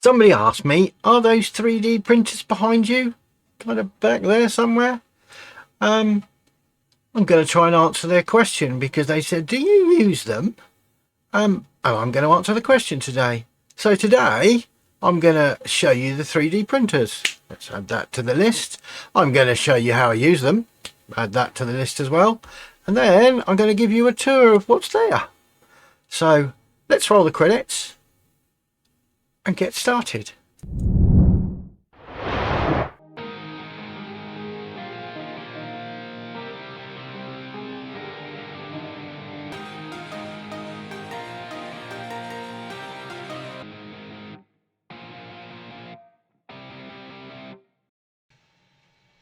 Somebody asked me, are those 3D printers behind you? Kind of back there somewhere? I'm going to try and answer their question because they said, do you use them? I'm going to answer the question today. So today, I'm going to show you the 3D printers. Let's add that to the list. I'm going to show you how I use them. Add that to the list as well. And then I'm going to give you a tour of what's there. So let's roll the credits and get started.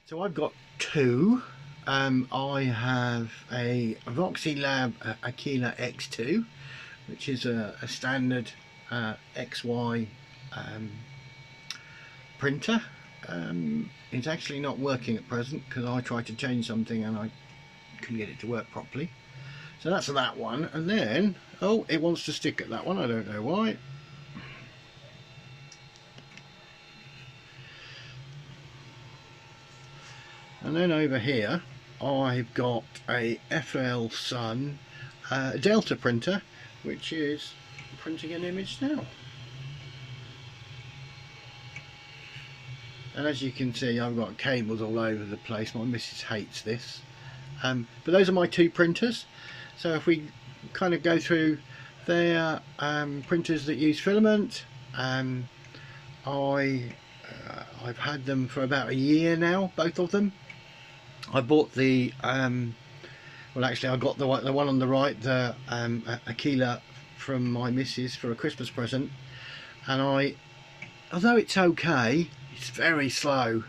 So I've got two. I have a Voxylab Aquila X2, which is a standard XY printer. It's actually not working at present because I tried to change something and I couldn't get it to work properly. So that's that one. And then, oh, it wants to stick at that one. I don't know why. And then over here I've got a FL Sun Delta printer, which is printing an image now. And as you can see, I've got cables all over the place. My missus hates this. But those are my two printers. So if we kind of go through their printers that use filament, I've had them for about a year now, both of them. I bought the well, actually I got the one on the right, the Aquila, from my missus for a Christmas present, and although it's okay, it's very slow.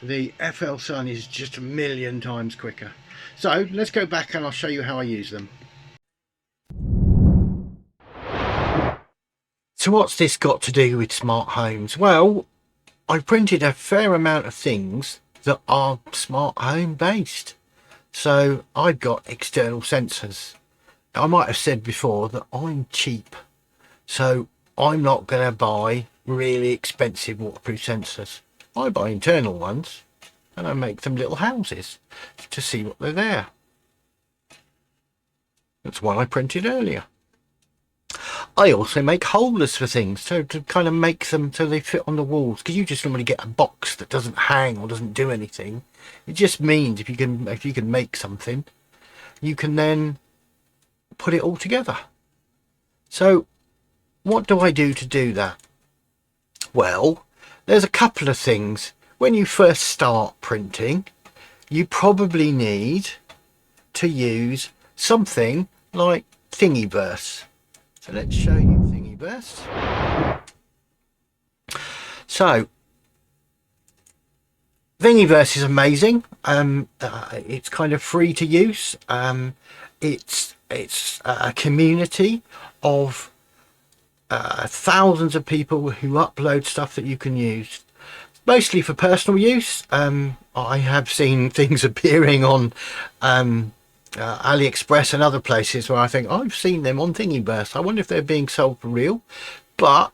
The FL Sun is just a million times quicker. So let's go back and I'll show you how I use them. So what's this got to do with smart homes? Well, I printed a fair amount of things that are smart home based. So I've got external sensors. I might have said before that I'm cheap, so I'm not going to buy really expensive waterproof sensors. I buy internal ones and I make them little houses to see what they're there. That's one I printed earlier. I also make holders for things, so to kind of make them so they fit on the walls, because you just normally get a box that doesn't hang or doesn't do anything. It just means if you can make something, you can then put it all together. So what do I do to do that? Well, there's a couple of things. When you first start printing, you probably need to use something like Thingyverse. So let's show you Thingyverse. So Thingyverse is amazing. It's kind of free to use. It's a community of thousands of people who upload stuff that you can use, mostly for personal use. I have seen things appearing on AliExpress and other places where I think I've seen them on Thingyverse. I wonder if they're being sold for real. But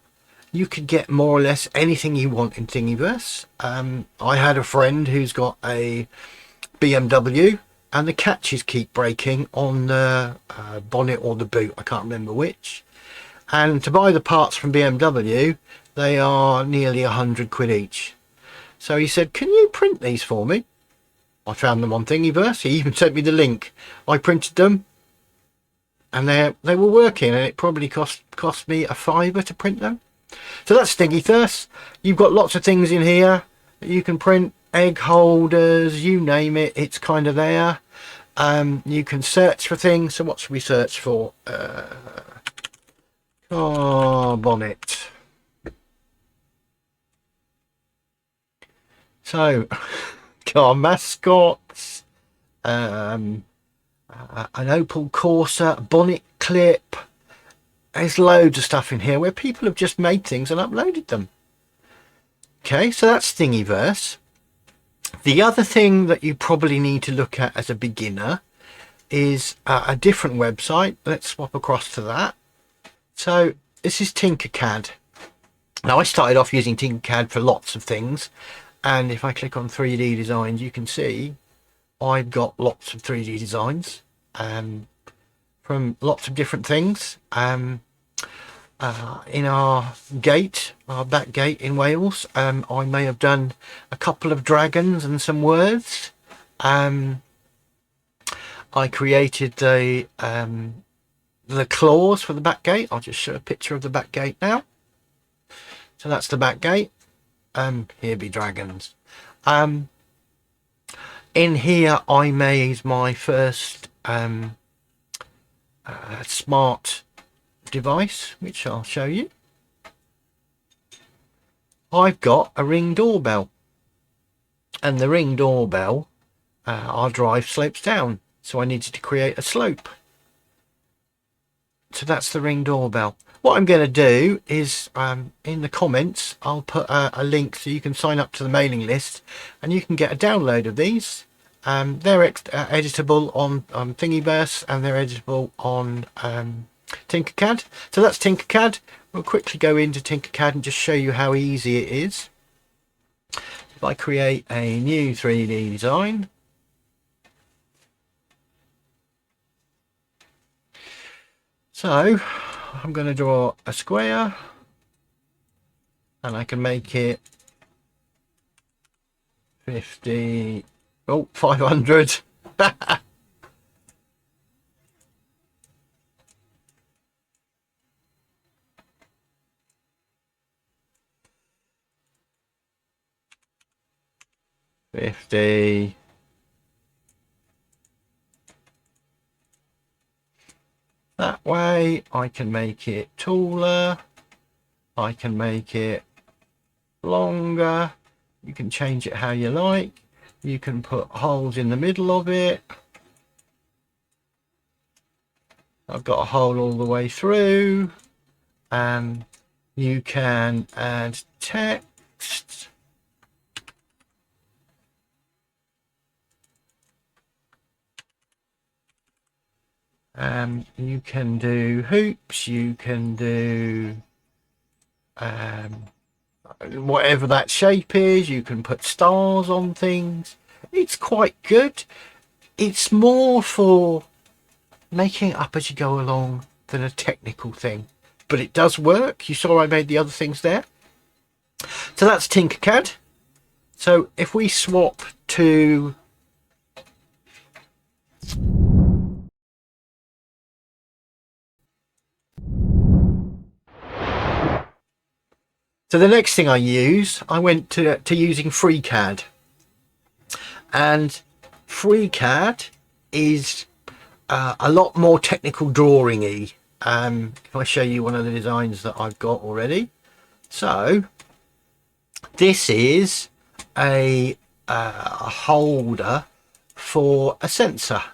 you could get more or less anything you want in Thingyverse. I had a friend who's got a BMW and the catches keep breaking on the bonnet or the boot. I can't remember which. And to buy the parts from BMW, they are nearly 100 quid each. So he said, can you print these for me? I found them on Thingyverse. He even sent me the link. I printed them and they were working, and it probably cost me a £5 to print them. So that's Thingyverse. You've got lots of things in here that you can print, egg holders, you name it, it's kind of there. You can search for things. So what should we search for? Car bonnet. So car mascots, an Opel Corsa, bonnet clip. There's loads of stuff in here where people have just made things and uploaded them. Okay, so that's Thingyverse. The other thing that you probably need to look at as a beginner is a different website. Let's swap across to that. So this is TinkerCad. Now I started off using TinkerCad for lots of things, and if I click on 3D designs, you can see I've got lots of 3D designs from lots of different things. In our gate, our back gate in Wales, I may have done a couple of dragons and some words. I created the claws for the back gate. I'll just show a picture of the back gate now. So that's the back gate. Here be dragons. In here I made my first smart device, which I'll show you. I've got a Ring doorbell, and the Ring doorbell, our drive slopes down, so I needed to create a slope. So that's the Ring doorbell. What I'm going to do is in the comments I'll put a link so you can sign up to the mailing list and you can get a download of these. They're editable on Thingyverse, and they're editable on TinkerCad. So that's TinkerCad. We'll quickly go into TinkerCad and just show you how easy it is. If I create a new 3D design, so I'm going to draw a square, and I can make it 50, 500. 50. That way I can make it taller, I can make it longer, you can change it how you like, you can put holes in the middle of it. I've got a hole all the way through, and you can add text. You can do hoops, you can do whatever that shape is, you can put stars on things. It's quite good. It's more for making it up as you go along than a technical thing, but it does work. You saw I made the other things there. So that's TinkerCad. So if we swap to the next thing I went to using FreeCad, and FreeCad is a lot more technical drawing-y. If I show you one of the designs that I've got already. So this is a holder for a sensor,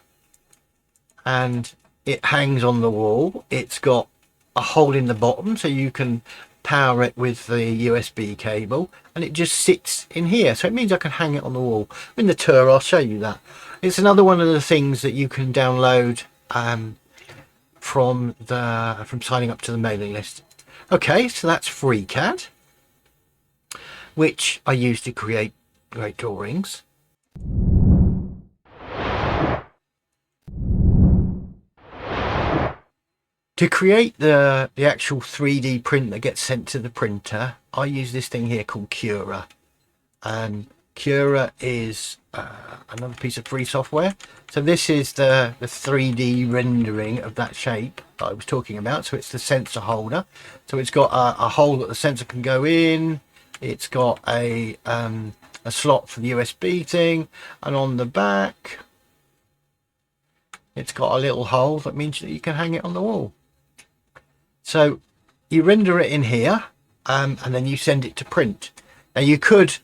and it hangs on the wall. It's got a hole in the bottom so you can power it with the USB cable, and it just sits in here, so it means I can hang it on the wall. In the tour I'll show you that. It's another one of the things that you can download from signing up to the mailing list. Okay, so that's FreeCad, which I use to create great drawings. To create the actual 3D print that gets sent to the printer, I use this thing here called Cura. Cura is another piece of free software. So this is the 3D rendering of that shape that I was talking about. So it's the sensor holder. So it's got a hole that the sensor can go in. It's got a slot for the USB thing, and on the back it's got a little hole that means that you can hang it on the wall. So you render it in here, and then you send it to print. Now you could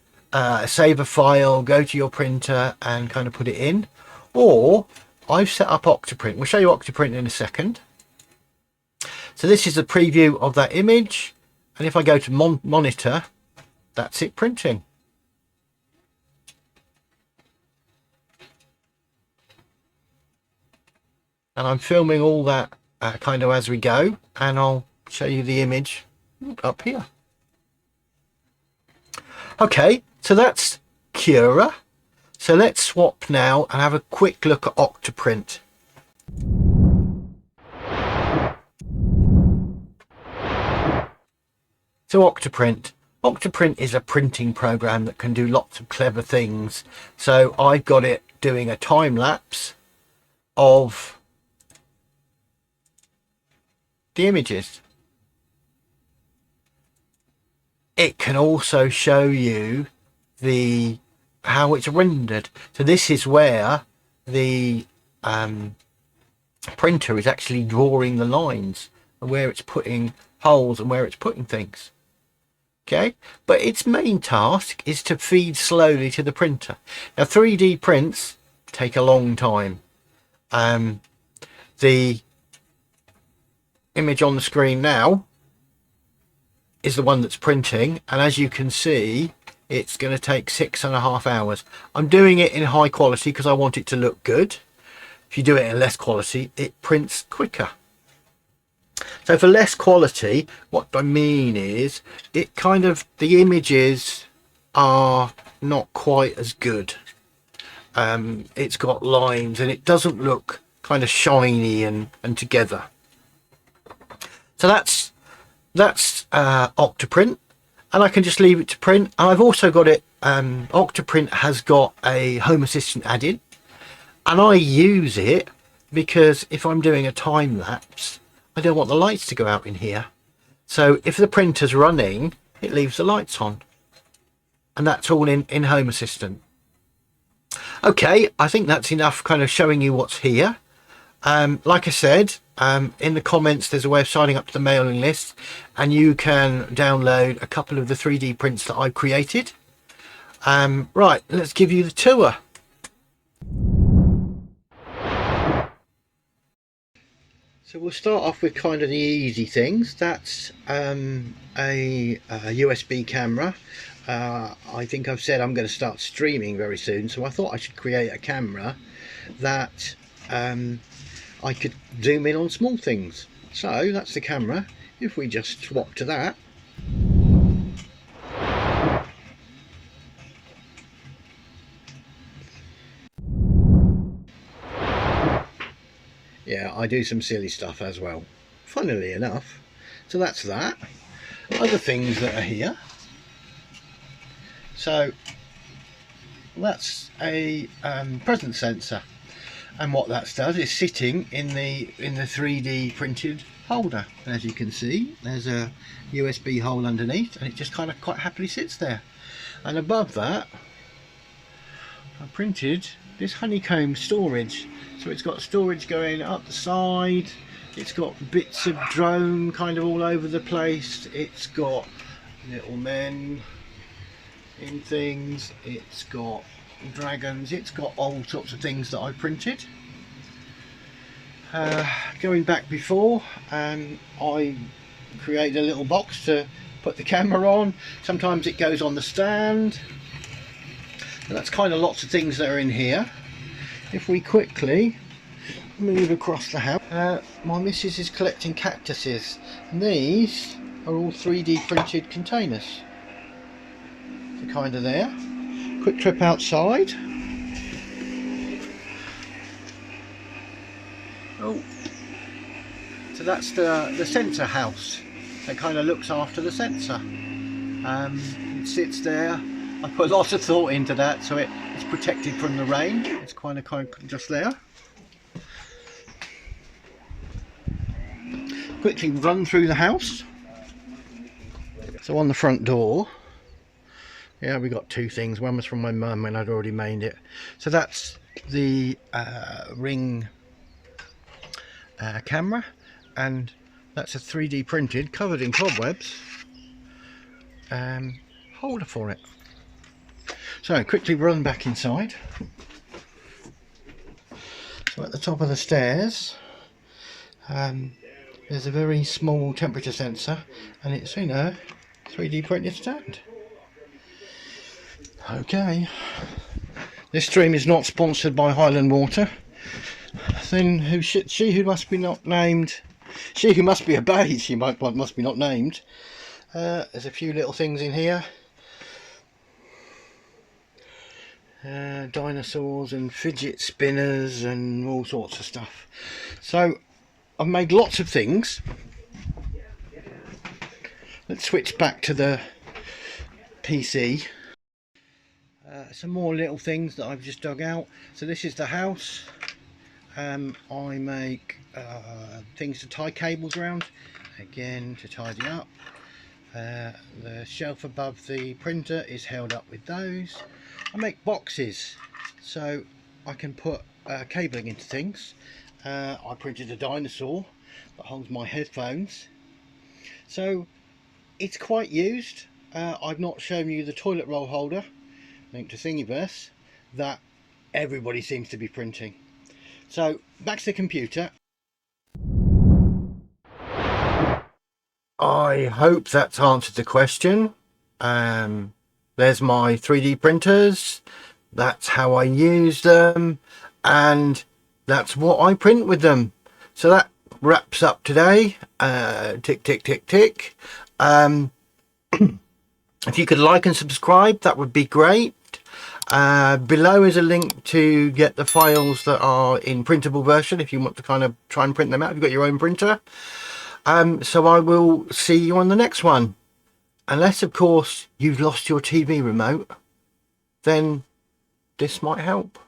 save a file, go to your printer and kind of put it in, or I've set up Octoprint. We'll show you Octoprint in a second. So this is a preview of that image, and if I go to monitor, that's it printing. And I'm filming all that kind of as we go, and I'll show you the image up here. Okay, so that's Cura. So let's swap now and have a quick look at Octoprint. So Octoprint is a printing program that can do lots of clever things. So I've got it doing a time lapse of the images. It can also show you how it's rendered. So this is where the printer is actually drawing the lines and where it's putting holes and where it's putting things. Okay, but its main task is to feed slowly to the printer. Now 3D prints take a long time. The image on the screen now is the one that's printing, and as you can see, it's going to take 6.5 hours. I'm doing it in high quality because I want it to look good. If you do it in less quality, it prints quicker. So for less quality, what I mean is the images are not quite as good. It's got lines and it doesn't look kind of shiny and together. So that's Octoprint, and I can just leave it to print. And I've also got it, Octoprint has got a Home Assistant add-in, and I use it because if I'm doing a time lapse, I don't want the lights to go out in here. So if the printer's running, it leaves the lights on, and that's all in Home Assistant. Okay, I think that's enough kind of showing you what's here. Like I said, in the comments there's a way of signing up to the mailing list, and you can download a couple of the 3D prints that I've created. Right, let's give you the tour. So we'll start off with kind of the easy things. That's a USB camera. I think I've said I'm going to start streaming very soon, so I thought I should create a camera that I could zoom in on small things. So that's the camera. If we just swap to that, yeah, I do some silly stuff as well, funnily enough. So that's that. Other things that are here. So that's a presence sensor, and what that does is sitting in the 3D printed holder. And as you can see, there's a USB hole underneath, and it just kind of quite happily sits there. And above that, I printed this honeycomb storage. So it's got storage going up the side, it's got bits of drone kind of all over the place, it's got little men in things, it's got dragons, it's got all sorts of things that I printed. Going back before, I created a little box to put the camera on. Sometimes it goes on the stand, and that's kind of lots of things that are in here. If we quickly move across the house, my missus is collecting cactuses, and these are all 3D printed containers. So kind of there. Quick trip outside. Oh, so that's the sensor house that kind of looks after the sensor. It sits there. I put lots of thought into that, so it's protected from the rain. It's kind of just there. Quickly run through the house. So on the front door, yeah, we got two things. One was from my mum and I'd already made it. So that's the Ring camera, and that's a 3D printed, covered in cobwebs, holder for it. So quickly run back inside. So at the top of the stairs, there's a very small temperature sensor, and it's in a 3D printed stand. Okay, this stream is not sponsored by Highland Water. Then she who must be not named, she who must be obeyed, she must be not named. There's a few little things in here. dinosaurs and fidget spinners and all sorts of stuff. So I've made lots of things. Let's switch back to the PC. Some more little things that I've just dug out. So this is the house. I make things to tie cables around, again to tidy up. The shelf above the printer is held up with those. I make boxes so I can put cabling into things. I printed a dinosaur that holds my headphones, so it's quite used. I've not shown you the toilet roll holder, linked to Thingyverse, that everybody seems to be printing. So back to the computer. I hope that's answered the question. There's my 3D printers. That's how I use them, and that's what I print with them. So that wraps up today. Tick, tick, tick, tick. If you could like and subscribe, that would be great. Below is a link to get the files that are in printable version if you want to kind of try and print them out if you've got your own printer. So I will see you on the next one. Unless, of course, you've lost your TV remote, then this might help.